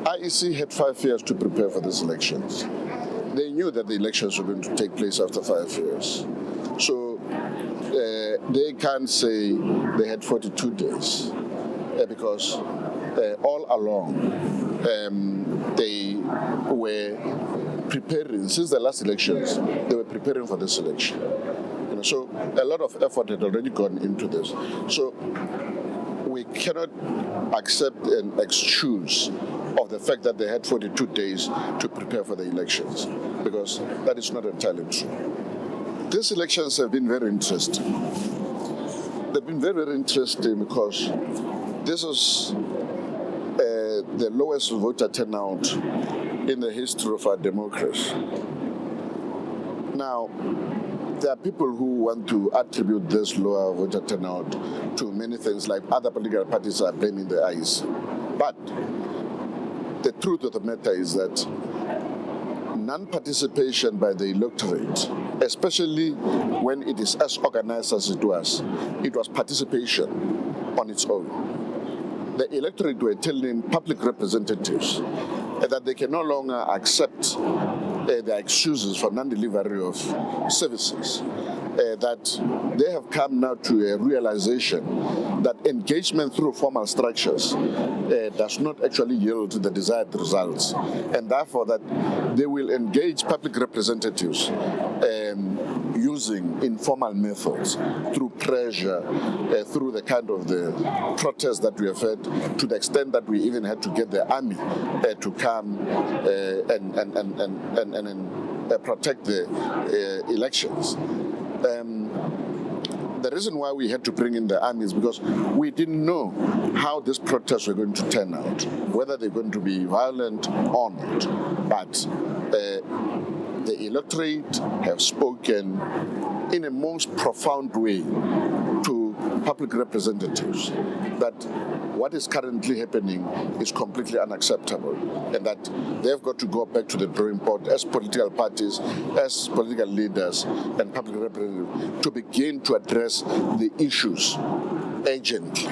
IEC had 5 years to prepare for these elections. They knew that the elections were going to take place after 5 years. So they can't say they had 42 days because all along they were preparing, since the last elections, they were preparing for this election. So a lot of effort had already gone into this. So we cannot accept an excuse of the fact that they had 42 days to prepare for the elections, because that is not entirely true. These elections have been very interesting. They've been very, very interesting because this is the lowest voter turnout in the history of our democracy. Now, there are people who want to attribute this lower voter turnout to many things, like other political parties are blaming the IEC. But the truth of the matter is that non-participation by the electorate, especially when it is as organized as it was participation on its own. The electorate were telling public representatives that they can no longer accept their excuses for non-delivery of services, that they have come now to a realization that engagement through formal structures does not actually yield the desired results, and therefore that they will engage public representatives using informal methods through pressure, through the kind of the protests that we have had, to the extent that we even had to get the army to come and protect the elections. The reason why we had to bring in the army is because we didn't know how these protests were going to turn out, whether they're going to be violent or not. But the electorate have spoken in a most profound way to public representatives that what is currently happening is completely unacceptable, and that they've got to go back to the drawing board as political parties, as political leaders and public representatives to begin to address the issues urgently.